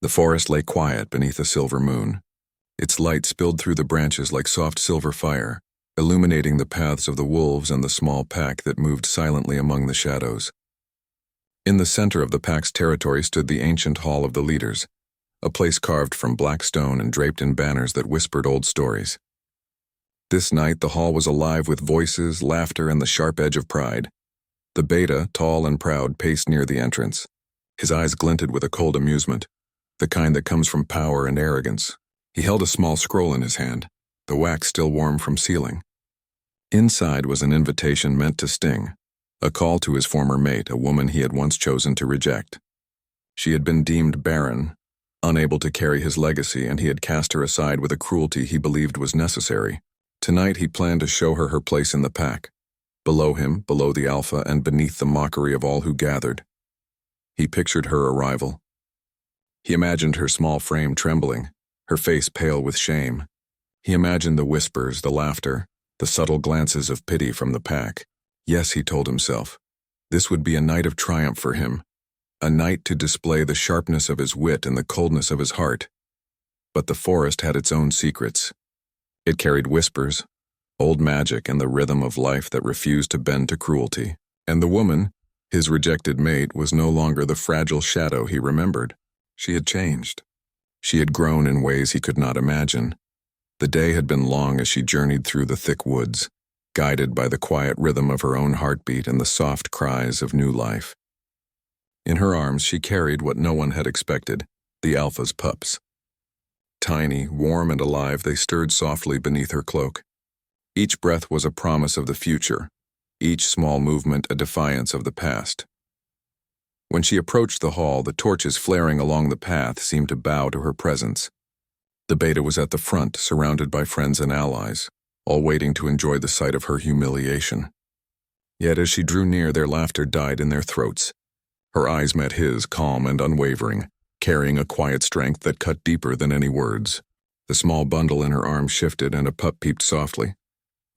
The forest lay quiet beneath a silver moon. Its light spilled through the branches like soft silver fire, illuminating the paths of the wolves and the small pack that moved silently among the shadows. In the center of the pack's territory stood the ancient Hall of the Leaders, a place carved from black stone and draped in banners that whispered old stories. This night the hall was alive with voices, laughter, and the sharp edge of pride. The beta, tall and proud, paced near the entrance. His eyes glinted with a cold amusement, the kind that comes from power and arrogance. He held a small scroll in his hand, the wax still warm from sealing. Inside was an invitation meant to sting, a call to his former mate, a woman he had once chosen to reject. She had been deemed barren, unable to carry his legacy, and he had cast her aside with a cruelty he believed was necessary. Tonight he planned to show her her place in the pack, below him, below the Alpha, and beneath the mockery of all who gathered. He pictured her arrival. He imagined her small frame trembling, her face pale with shame. He imagined the whispers, the laughter, the subtle glances of pity from the pack. Yes, he told himself, this would be a night of triumph for him, a night to display the sharpness of his wit and the coldness of his heart. But the forest had its own secrets. It carried whispers, old magic, and the rhythm of life that refused to bend to cruelty. And the woman, his rejected mate, was no longer the fragile shadow he remembered. She had changed. She had grown in ways he could not imagine. The day had been long as she journeyed through the thick woods, guided by the quiet rhythm of her own heartbeat and the soft cries of new life. In her arms she carried what no one had expected, the Alpha's pups. Tiny, warm, and alive, they stirred softly beneath her cloak. Each breath was a promise of the future, each small movement a defiance of the past. When she approached the hall, the torches flaring along the path seemed to bow to her presence. The beta was at the front, surrounded by friends and allies, all waiting to enjoy the sight of her humiliation. Yet as she drew near, their laughter died in their throats. Her eyes met his, calm and unwavering, carrying a quiet strength that cut deeper than any words. The small bundle in her arms shifted and a pup peeped softly.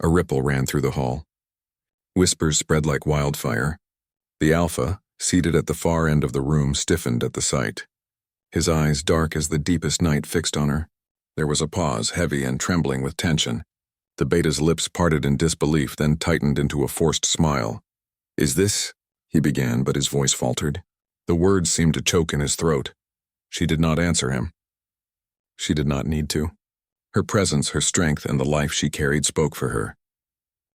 A ripple ran through the hall. Whispers spread like wildfire. The Alpha, seated at the far end of the room, stiffened at the sight. His eyes, dark as the deepest night, fixed on her. There was a pause, heavy and trembling with tension. The beta's lips parted in disbelief, then tightened into a forced smile. "Is this?" he began, but his voice faltered. The words seemed to choke in his throat. She did not answer him. She did not need to. Her presence, her strength, and the life she carried spoke for her.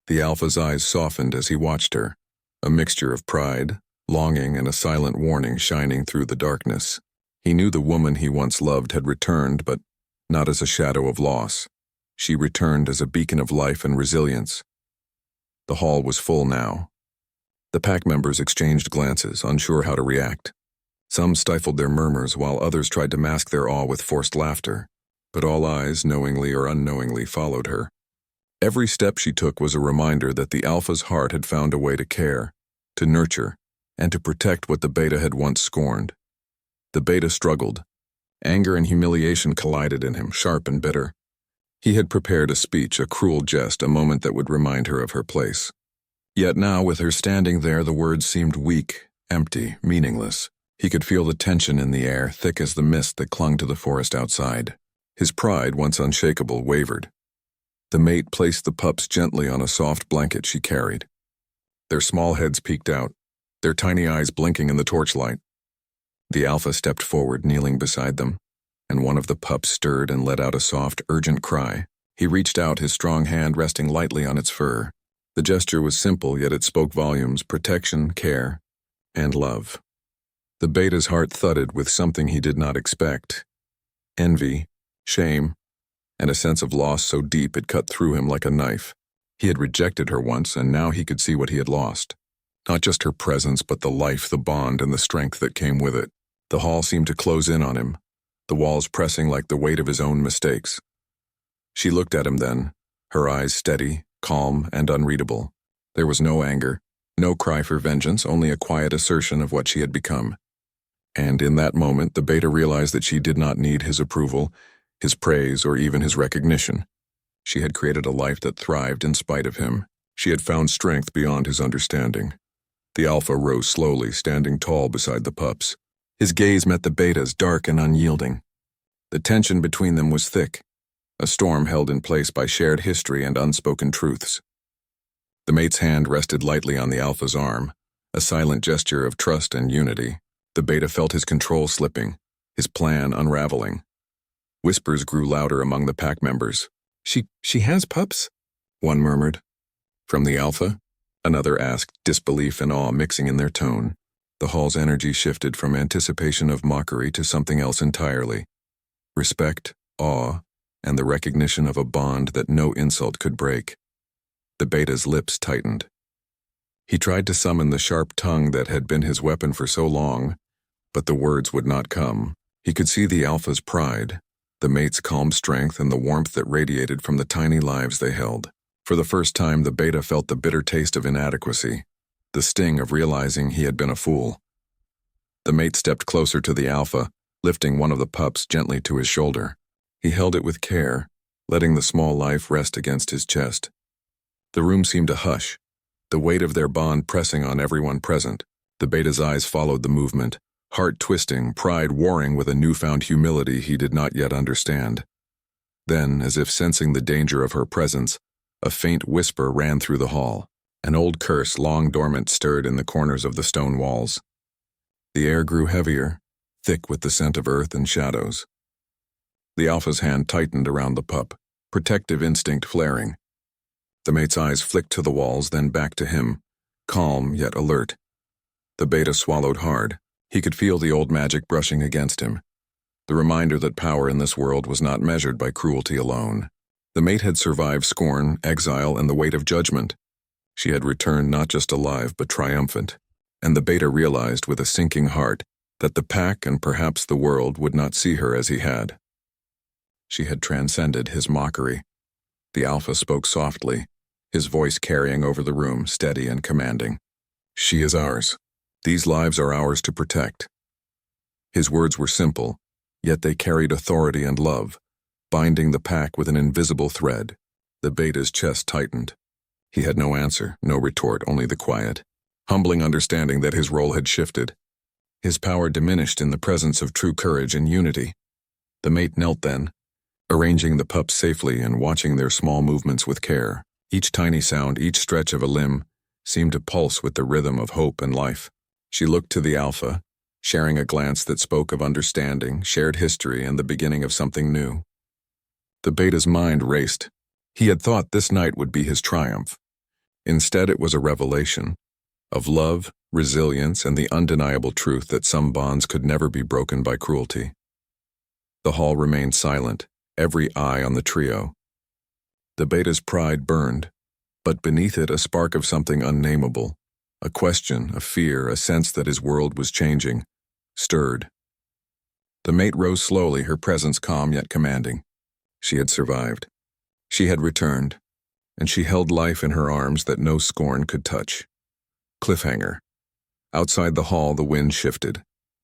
The Alpha's eyes softened as he watched her, a mixture of pride, longing, and a silent warning shining through the darkness. He knew the woman he once loved had returned, but not as a shadow of loss. She returned as a beacon of life and resilience. The hall was full now. The pack members exchanged glances, unsure how to react. Some stifled their murmurs, while others tried to mask their awe with forced laughter. But all eyes, knowingly or unknowingly, followed her. Every step she took was a reminder that the Alpha's heart had found a way to care, to nurture, and to protect what the beta had once scorned. The beta struggled. Anger and humiliation collided in him, sharp and bitter. He had prepared a speech, a cruel jest, a moment that would remind her of her place. Yet now, with her standing there, the words seemed weak, empty, meaningless. He could feel the tension in the air, thick as the mist that clung to the forest outside. His pride, once unshakable, wavered. The mate placed the pups gently on a soft blanket she carried. Their small heads peeked out, their tiny eyes blinking in the torchlight. The Alpha stepped forward, kneeling beside them, and one of the pups stirred and let out a soft, urgent cry. He reached out, his strong hand resting lightly on its fur. The gesture was simple, yet it spoke volumes: protection, care, and love. The beta's heart thudded with something he did not expect: envy, shame, and a sense of loss so deep it cut through him like a knife. He had rejected her once, and now he could see what he had lost. Not just her presence, but the life, the bond, and the strength that came with it. The hall seemed to close in on him, the walls pressing like the weight of his own mistakes. She looked at him then, her eyes steady, calm, and unreadable. There was no anger, no cry for vengeance, only a quiet assertion of what she had become. And in that moment, the beta realized that she did not need his approval, his praise, or even his recognition. She had created a life that thrived in spite of him. She had found strength beyond his understanding. The Alpha rose slowly, standing tall beside the pups. His gaze met the beta's, dark and unyielding. The tension between them was thick, a storm held in place by shared history and unspoken truths. The mate's hand rested lightly on the alpha's arm, a silent gesture of trust and unity. The beta felt his control slipping, his plan unraveling. Whispers grew louder among the pack members. She has pups? One murmured. From the alpha? Another asked, disbelief and awe mixing in their tone. The hall's energy shifted from anticipation of mockery to something else entirely. Respect, awe, and the recognition of a bond that no insult could break. The beta's lips tightened. He tried to summon the sharp tongue that had been his weapon for so long, but the words would not come. He could see the alpha's pride, the mate's calm strength, and the warmth that radiated from the tiny lives they held. For the first time, the beta felt the bitter taste of inadequacy, the sting of realizing he had been a fool. The mate stepped closer to the alpha, lifting one of the pups gently to his shoulder. He held it with care, letting the small life rest against his chest. The room seemed to hush, the weight of their bond pressing on everyone present. The beta's eyes followed the movement, heart twisting, pride warring with a newfound humility he did not yet understand. Then, as if sensing the danger of her presence, a faint whisper ran through the hall. An old curse, long dormant, stirred in the corners of the stone walls. The air grew heavier, thick with the scent of earth and shadows. The alpha's hand tightened around the pup, protective instinct flaring. The mate's eyes flicked to the walls, then back to him, calm yet alert. The beta swallowed hard. He could feel the old magic brushing against him, the reminder that power in this world was not measured by cruelty alone. The mate had survived scorn, exile, and the weight of judgment. She had returned not just alive but triumphant, and the beta realized with a sinking heart that the pack and perhaps the world would not see her as he had. She had transcended his mockery. The alpha spoke softly, his voice carrying over the room, steady and commanding. She is ours. These lives are ours to protect. His words were simple, yet they carried authority and love, binding the pack with an invisible thread. The beta's chest tightened. He had no answer, no retort, only the quiet, humbling understanding that his role had shifted. His power diminished in the presence of true courage and unity. The mate knelt then, arranging the pups safely and watching their small movements with care. Each tiny sound, each stretch of a limb, seemed to pulse with the rhythm of hope and life. She looked to the alpha, sharing a glance that spoke of understanding, shared history, and the beginning of something new. The beta's mind raced. He had thought this night would be his triumph. Instead, it was a revelation of love, resilience, and the undeniable truth that some bonds could never be broken by cruelty. The hall remained silent, every eye on the trio. The beta's pride burned, but beneath it a spark of something unnameable, a question, a fear, a sense that his world was changing, stirred. The mate rose slowly, her presence calm yet commanding. She had survived. She had returned, and she held life in her arms that no scorn could touch. Cliffhanger. Outside the hall, the wind shifted.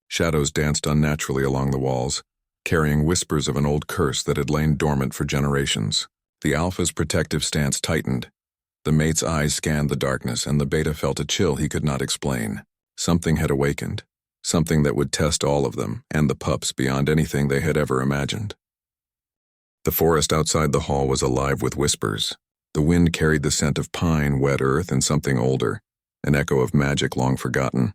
Shadows danced unnaturally along the walls, carrying whispers of an old curse that had lain dormant for generations. The alpha's protective stance tightened. The mate's eyes scanned the darkness, and the beta felt a chill he could not explain. Something had awakened, something that would test all of them, and the pups, beyond anything they had ever imagined. The forest outside the hall was alive with whispers. The wind carried the scent of pine, wet earth, and something older, an echo of magic long forgotten.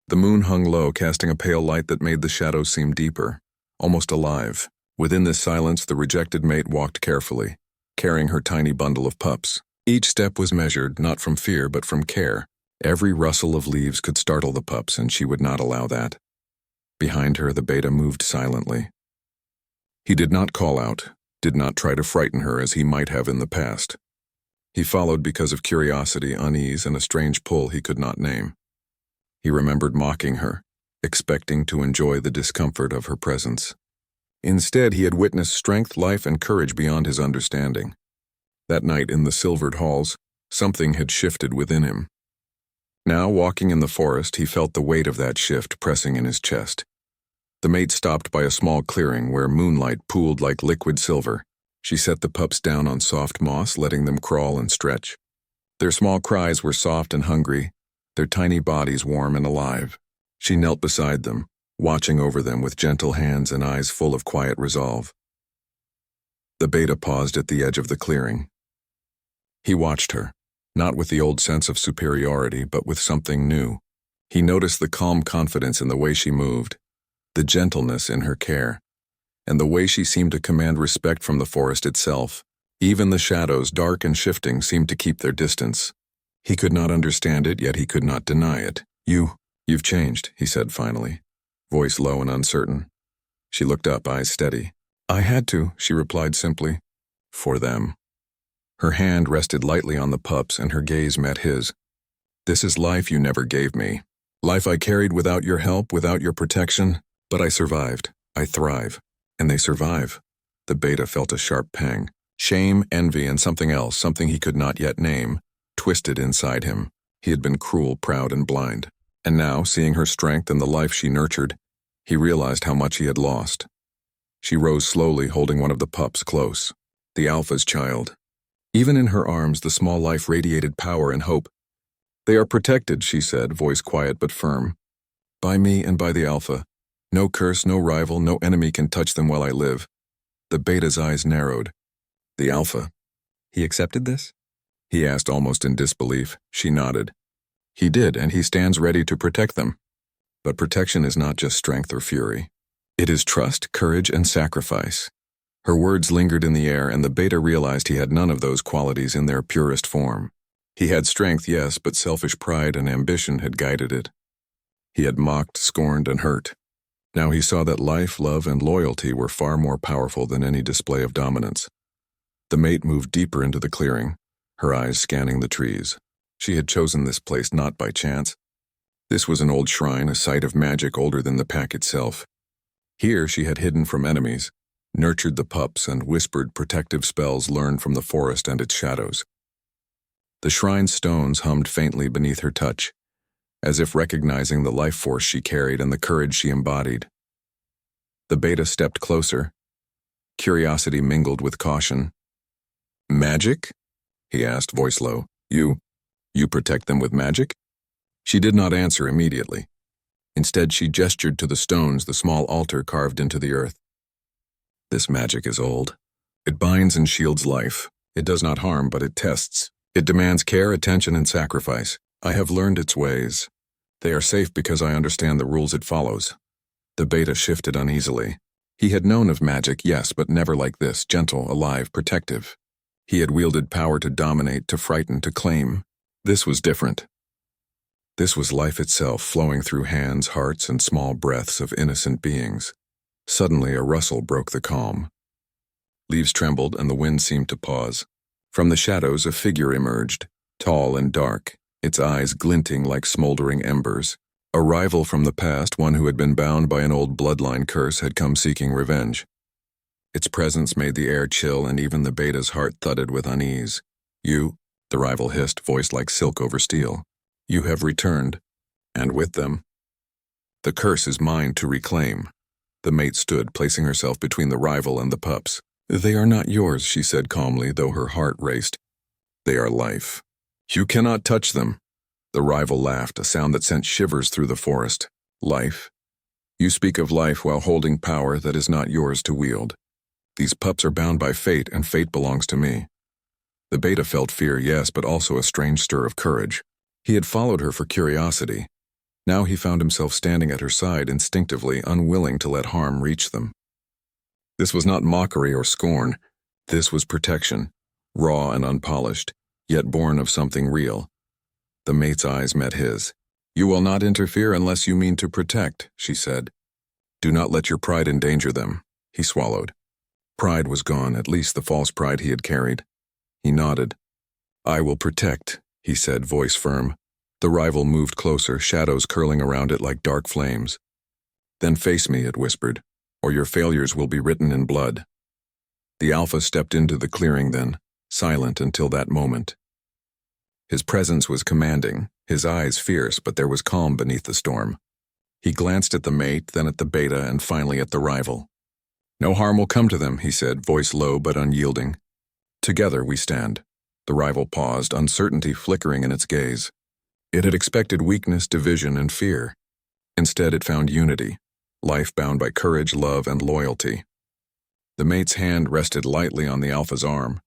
The moon hung low, casting a pale light that made the shadows seem deeper, almost alive. Within this silence, the rejected mate walked carefully, carrying her tiny bundle of pups. Each step was measured, not from fear but from care. Every rustle of leaves could startle the pups, and she would not allow that. Behind her, the beta moved silently. He did not call out, did not try to frighten her as he might have in the past. He followed because of curiosity, unease, and a strange pull he could not name. He remembered mocking her, expecting to enjoy the discomfort of her presence. Instead, he had witnessed strength, life, and courage beyond his understanding. That night in the silvered halls, something had shifted within him. Now, walking in the forest, he felt the weight of that shift pressing in his chest. The mate stopped by a small clearing where moonlight pooled like liquid silver. She set the pups down on soft moss, letting them crawl and stretch. Their small cries were soft and hungry, their tiny bodies warm and alive. She knelt beside them, watching over them with gentle hands and eyes full of quiet resolve. The beta paused at the edge of the clearing. He watched her, not with the old sense of superiority, but with something new. He noticed the calm confidence in the way she moved, the gentleness in her care, and the way she seemed to command respect from the forest itself. Even the shadows, dark and shifting, seemed to keep their distance. He could not understand it, yet he could not deny it. You've changed, he said finally, voice low and uncertain. She looked up, eyes steady. I had to, she replied simply. For them. Her hand rested lightly on the pups and her gaze met his. This is life you never gave me. Life I carried without your help, without your protection. But I survived. I thrive. And they survive. The beta felt a sharp pang. Shame, envy, and something else, something he could not yet name, twisted inside him. He had been cruel, proud, and blind. And now, seeing her strength and the life she nurtured, he realized how much he had lost. She rose slowly, holding one of the pups close. The alpha's child. Even in her arms, the small life radiated power and hope. They are protected, she said, voice quiet but firm. By me and by the alpha. No curse, no rival, no enemy can touch them while I live. The beta's eyes narrowed. The alpha. He accepted this? He asked almost in disbelief. She nodded. He did, and he stands ready to protect them. But protection is not just strength or fury. It is trust, courage, and sacrifice. Her words lingered in the air, and the beta realized he had none of those qualities in their purest form. He had strength, yes, but selfish pride and ambition had guided it. He had mocked, scorned, and hurt. Now he saw that life, love, and loyalty were far more powerful than any display of dominance. The mate moved deeper into the clearing, her eyes scanning the trees. She had chosen this place not by chance. This was an old shrine, a site of magic older than the pack itself. Here she had hidden from enemies, nurtured the pups, and whispered protective spells learned from the forest and its shadows. The shrine's stones hummed faintly beneath her touch, as if recognizing the life force she carried and the courage she embodied. The beta stepped closer. Curiosity mingled with caution. Magic? He asked, voice low. You protect them with magic? She did not answer immediately. Instead, she gestured to the stones, the small altar carved into the earth. This magic is old. It binds and shields life. It does not harm, but it tests. It demands care, attention, and sacrifice. I have learned its ways. They are safe because I understand the rules it follows. The beta shifted uneasily. He had known of magic, yes, but never like this, gentle, alive, protective. He had wielded power to dominate, to frighten, to claim. This was different. This was life itself, flowing through hands, hearts, and small breaths of innocent beings. Suddenly, a rustle broke the calm. Leaves trembled, and the wind seemed to pause. From the shadows, a figure emerged, tall and dark, its eyes glinting like smoldering embers. A rival from the past, one who had been bound by an old bloodline curse, had come seeking revenge. Its presence made the air chill, and even the beta's heart thudded with unease. You, the rival hissed, voice like silk over steel. You have returned, and with them. The curse is mine to reclaim. The mate stood, placing herself between the rival and the pups. They are not yours, she said calmly, though her heart raced. They are life. You cannot touch them. The rival laughed, a sound that sent shivers through the forest. Life. You speak of life while holding power that is not yours to wield. These pups are bound by fate, and fate belongs to me. The beta felt fear, yes, but also a strange stir of courage. He had followed her for curiosity. Now he found himself standing at her side, instinctively unwilling to let harm reach them. This was not mockery or scorn. This was protection, raw and unpolished, yet born of something real. The mate's eyes met his. You will not interfere unless you mean to protect, she said. Do not let your pride endanger them. He swallowed. Pride was gone, at least the false pride he had carried. He nodded. I will protect, he said, voice firm. The rival moved closer, shadows curling around it like dark flames. Then face me, it whispered, or your failures will be written in blood. The alpha stepped into the clearing then, silent until that moment. His presence was commanding, his eyes fierce, but there was calm beneath the storm. He glanced at the mate, then at the beta, and finally at the rival. No harm will come to them, he said, voice low but unyielding. Together we stand. The rival paused, uncertainty flickering in its gaze. It had expected weakness, division, and fear. Instead, it found unity. life bound by courage, love, and loyalty. The mate's hand rested lightly on the alpha's arm,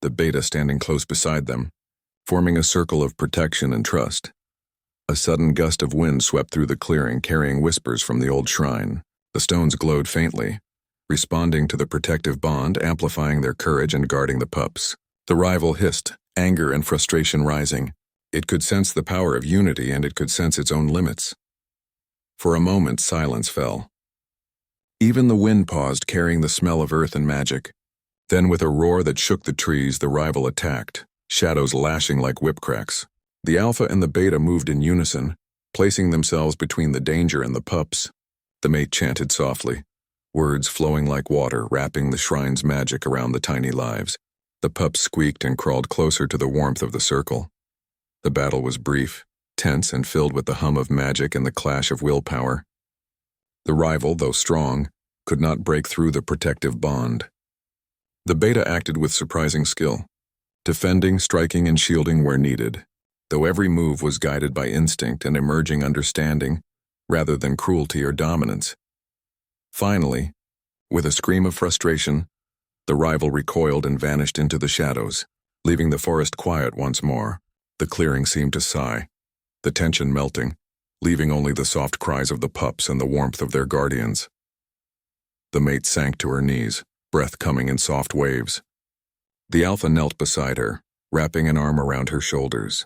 the beta standing close beside them, forming a circle of protection and trust. A sudden gust of wind swept through the clearing, carrying whispers from the old shrine. The stones glowed faintly, responding to the protective bond, amplifying their courage and guarding the pups. The rival hissed, anger and frustration rising. It could sense the power of unity, and it could sense its own limits. For a moment, silence fell. Even the wind paused, carrying the smell of earth and magic. Then, with a roar that shook the trees, the rival attacked, shadows lashing like whip cracks. The alpha and the beta moved in unison, placing themselves between the danger and the pups. The mate chanted softly, words flowing like water, wrapping the shrine's magic around the tiny lives. The pups squeaked and crawled closer to the warmth of the circle. The battle was brief, tense, and filled with the hum of magic and the clash of willpower. The rival, though strong, could not break through the protective bond. The beta acted with surprising skill, defending, striking, and shielding where needed, though every move was guided by instinct and emerging understanding rather than cruelty or dominance. Finally, with a scream of frustration, the rival recoiled and vanished into the shadows, leaving the forest quiet once more. The clearing seemed to sigh, the tension melting, leaving only the soft cries of the pups and the warmth of their guardians. The mate sank to her knees, breath coming in soft waves. The alpha knelt beside her, wrapping an arm around her shoulders.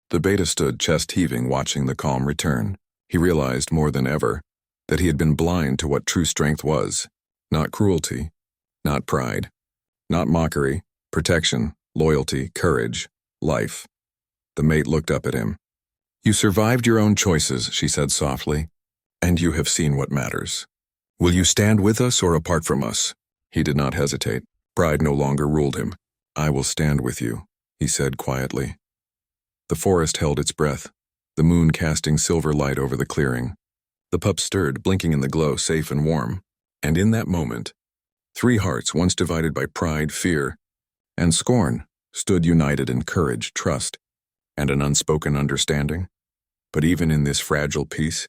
The beta stood chest heaving, watching the calm return. He realized more than ever that he had been blind to what true strength was. Not cruelty, not pride, not mockery, protection, loyalty, courage, life. The mate looked up at him. "You survived your own choices," she said softly, "and you have seen what matters. Will you stand with us or apart from us?" He did not hesitate. Pride no longer ruled him. "I will stand with you," he said quietly. The forest held its breath, the moon casting silver light over the clearing. The pups stirred, blinking in the glow, safe and warm. And in that moment, three hearts, once divided by pride, fear, and scorn, stood united in courage, trust, and an unspoken understanding. But even in this fragile peace,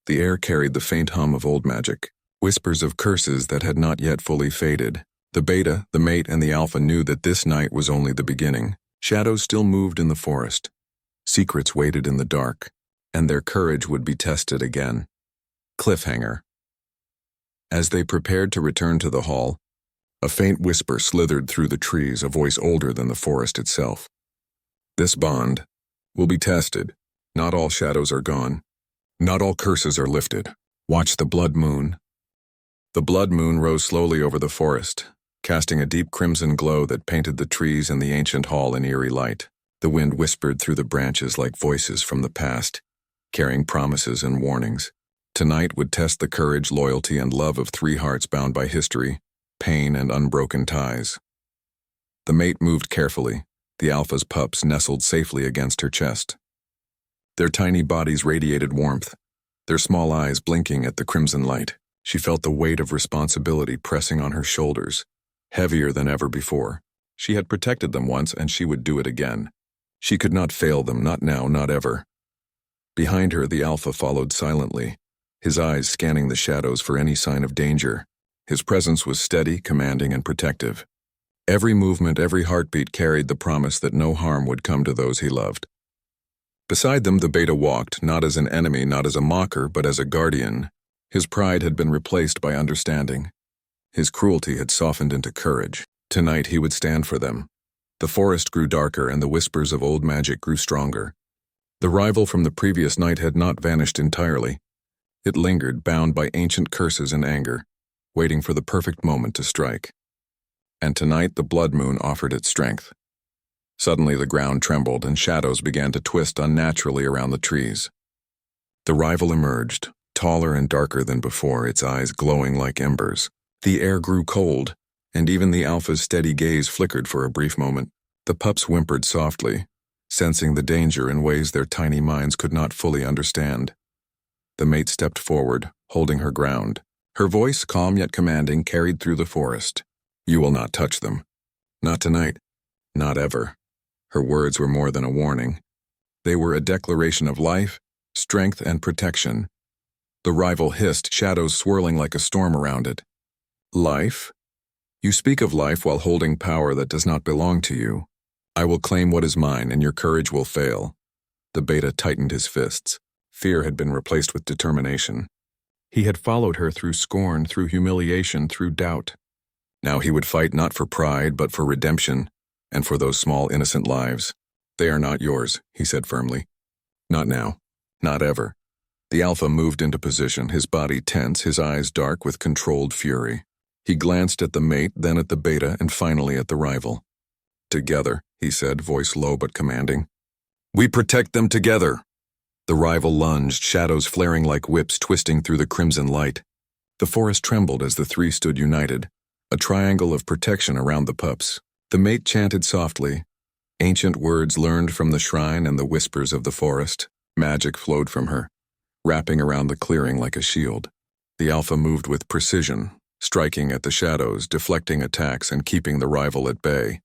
the air carried the faint hum of old magic, whispers of curses that had not yet fully faded. The beta, the mate, and the alpha knew that this night was only the beginning. Shadows still moved in the forest. Secrets waited in the dark, and their courage would be tested again. Cliffhanger. As they prepared to return to the hall, a faint whisper slithered through the trees, a voice older than the forest itself. "This bond will be tested. Not all shadows are gone. Not all curses are lifted. Watch the blood moon." The blood moon rose slowly over the forest, casting a deep crimson glow that painted the trees and the ancient hall in eerie light. The wind whispered through the branches like voices from the past, carrying promises and warnings. Tonight would test the courage, loyalty, and love of three hearts bound by history, pain, and unbroken ties. The mate moved carefully, the alpha's pups nestled safely against her chest. Their tiny bodies radiated warmth, their small eyes blinking at the crimson light. She felt the weight of responsibility pressing on her shoulders, heavier than ever before. She had protected them once, and she would do it again. She could not fail them, not now, not ever. Behind her, the alpha followed silently, his eyes scanning the shadows for any sign of danger. His presence was steady, commanding, and protective. Every movement, every heartbeat carried the promise that no harm would come to those he loved. Beside them, the beta walked, not as an enemy, not as a mocker, but as a guardian. His pride had been replaced by understanding. His cruelty had softened into courage. Tonight he would stand for them. The forest grew darker, and the whispers of old magic grew stronger. The rival from the previous night had not vanished entirely. It lingered, bound by ancient curses and anger, waiting for the perfect moment to strike. And tonight the blood moon offered its strength. Suddenly the ground trembled, and shadows began to twist unnaturally around the trees. The rival emerged, taller and darker than before, its eyes glowing like embers. The air grew cold, and even the alpha's steady gaze flickered for a brief moment. The pups whimpered softly, sensing the danger in ways their tiny minds could not fully understand. The mate stepped forward, holding her ground. Her voice, calm yet commanding, carried through the forest. "You will not touch them. Not tonight. Not ever." Her words were more than a warning. They were a declaration of life, strength, and protection. The rival hissed, shadows swirling like a storm around it. Life? You speak of life while holding power that does not belong to you. I will claim what is mine, and your courage will fail. The beta tightened his fists. Fear had been replaced with determination. He had followed her through scorn, through humiliation, through doubt. Now he would fight not for pride, but for redemption, and for those small innocent lives. They are not yours, he said firmly. Not now. Not ever. The alpha moved into position, his body tense, his eyes dark with controlled fury. He glanced at the mate, then at the beta, and finally at the rival. Together, he said, voice low but commanding. We protect them together. The rival lunged, shadows flaring like whips twisting through the crimson light. The forest trembled as the three stood united, a triangle of protection around the pups. The mate chanted softly, ancient words learned from the shrine and the whispers of the forest. Magic flowed from her, wrapping around the clearing like a shield. The alpha moved with precision, striking at the shadows, deflecting attacks, and keeping the rival at bay.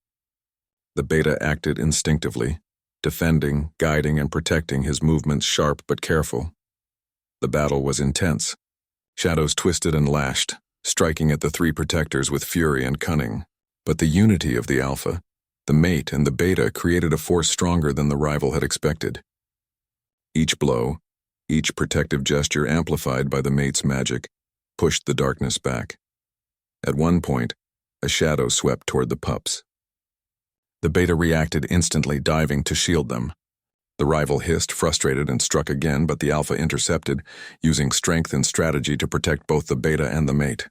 The beta acted instinctively, defending, guiding, and protecting, his movements sharp but careful. The battle was intense. Shadows twisted and lashed, striking at the three protectors with fury and cunning. But the unity of the alpha, the mate, and the beta created a force stronger than the rival had expected. Each blow, each protective gesture amplified by the mate's magic, pushed the darkness back. At one point, a shadow swept toward the pups. The beta reacted instantly, diving to shield them. The rival hissed, frustrated, and struck again, but the alpha intercepted, using strength and strategy to protect both the beta and the mate.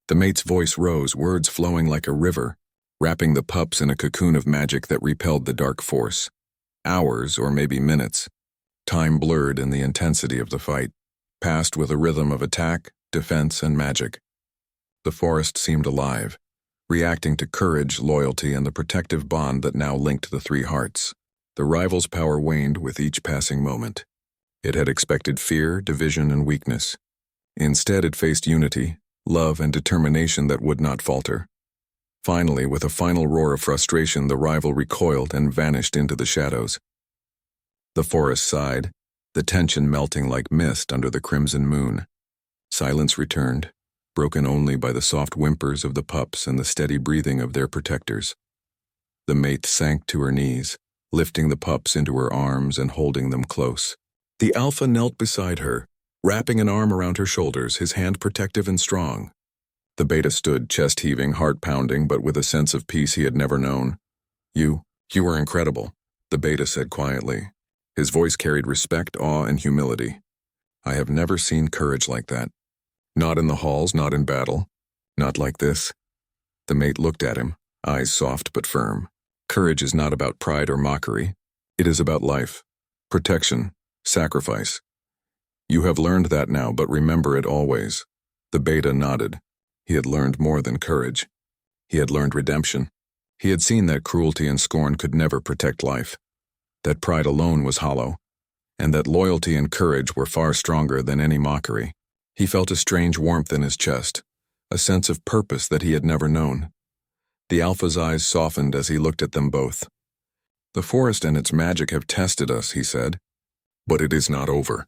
The mate's voice rose, words flowing like a river, wrapping the pups in a cocoon of magic that repelled the dark force. Hours, or maybe minutes. Time blurred in the intensity of the fight, passed with a rhythm of attack, defense, and magic. The forest seemed alive, reacting to courage, loyalty, and the protective bond that now linked the three hearts. The rival's power waned with each passing moment. It had expected fear, division, and weakness. Instead, it faced unity, love, and determination that would not falter. Finally, with a final roar of frustration, the rival recoiled and vanished into the shadows. The forest sighed, the tension melting like mist under the crimson moon. Silence returned, broken only by the soft whimpers of the pups and the steady breathing of their protectors. The mate sank to her knees, lifting the pups into her arms and holding them close. The alpha knelt beside her, wrapping an arm around her shoulders, his hand protective and strong. The beta stood, chest heaving, heart pounding, but with a sense of peace he had never known. You were incredible, the beta said quietly. His voice carried respect, awe, and humility. I have never seen courage like that. Not in the halls, not in battle. Not like this. The mate looked at him, eyes soft but firm. Courage is not about pride or mockery. It is about life, protection, sacrifice. You have learned that now, but remember it always. The beta nodded. He had learned more than courage. He had learned redemption. He had seen that cruelty and scorn could never protect life, that pride alone was hollow, and that loyalty and courage were far stronger than any mockery. He felt a strange warmth in his chest, a sense of purpose that he had never known. The alpha's eyes softened as he looked at them both. The forest and its magic have tested us, he said, but it is not over.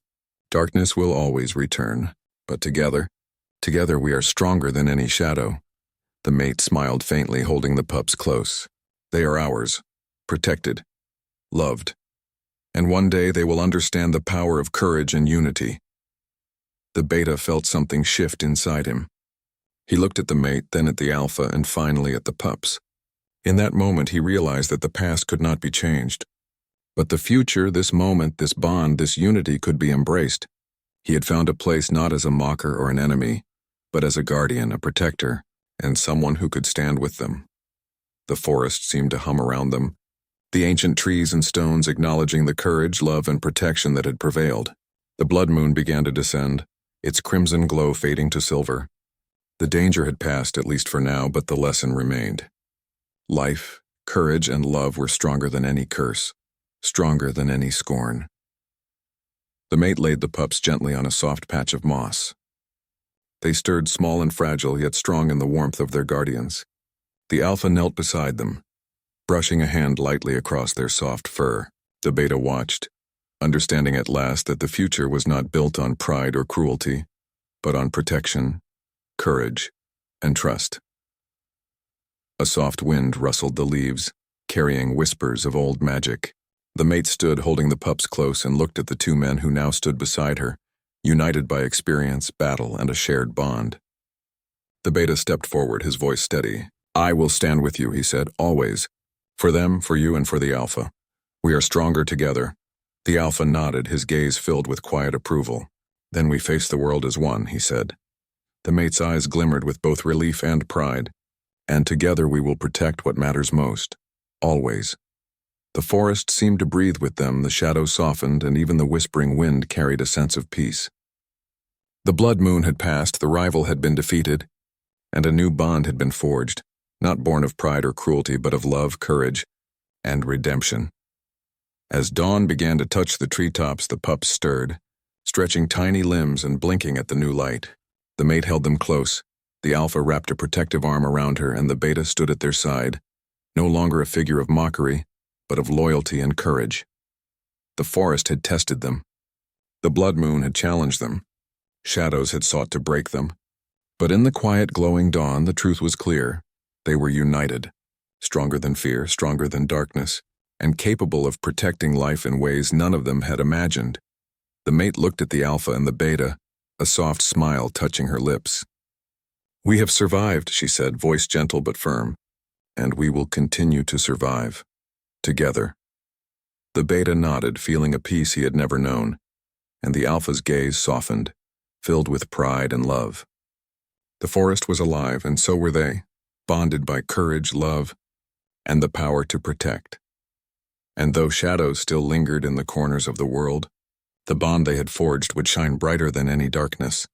Darkness will always return, but together we are stronger than any shadow. The mate smiled faintly, holding the pups close. They are ours, protected, loved, and one day they will understand the power of courage and unity. The beta felt something shift inside him. He looked at the mate, then at the alpha, and finally at the pups. In that moment, he realized that the past could not be changed. But the future, this moment, this bond, this unity could be embraced. He had found a place not as a mocker or an enemy, but as a guardian, a protector, and someone who could stand with them. The forest seemed to hum around them, the ancient trees and stones acknowledging the courage, love, and protection that had prevailed. The blood moon began to descend, its crimson glow fading to silver. The danger had passed, at least for now, but the lesson remained. Life, courage, and love were stronger than any curse, stronger than any scorn. The mate laid the pups gently on a soft patch of moss. They stirred, small and fragile, yet strong in the warmth of their guardians. The alpha knelt beside them, brushing a hand lightly across their soft fur. The beta watched, understanding at last that the future was not built on pride or cruelty, but on protection, courage, and trust. A soft wind rustled the leaves, carrying whispers of old magic. The mate stood holding the pups close and looked at the two men who now stood beside her, united by experience, battle, and a shared bond. The beta stepped forward, his voice steady. "I will stand with you," he said, "always. For them, for you, and for the Alpha. We are stronger together." The Alpha nodded, his gaze filled with quiet approval. "Then we face the world as one," he said. The mate's eyes glimmered with both relief and pride. "And together we will protect what matters most. Always." The forest seemed to breathe with them, the shadows softened, and even the whispering wind carried a sense of peace. The blood moon had passed, the rival had been defeated, and a new bond had been forged, not born of pride or cruelty, but of love, courage, and redemption. As dawn began to touch the treetops, the pups stirred, stretching tiny limbs and blinking at the new light. The mate held them close. The Alpha wrapped a protective arm around her, and the Beta stood at their side, no longer a figure of mockery, but of loyalty and courage. The forest had tested them. The blood moon had challenged them. Shadows had sought to break them. But in the quiet, glowing dawn, the truth was clear. They were united, stronger than fear, stronger than darkness, and capable of protecting life in ways none of them had imagined. The mate looked at the Alpha and the Beta, a soft smile touching her lips. "We have survived," she said, voice gentle but firm, "and we will continue to survive. Together." The Beta nodded, feeling a peace he had never known, and the Alpha's gaze softened, filled with pride and love. The forest was alive, and so were they, bonded by courage, love, and the power to protect. And though shadows still lingered in the corners of the world, the bond they had forged would shine brighter than any darkness.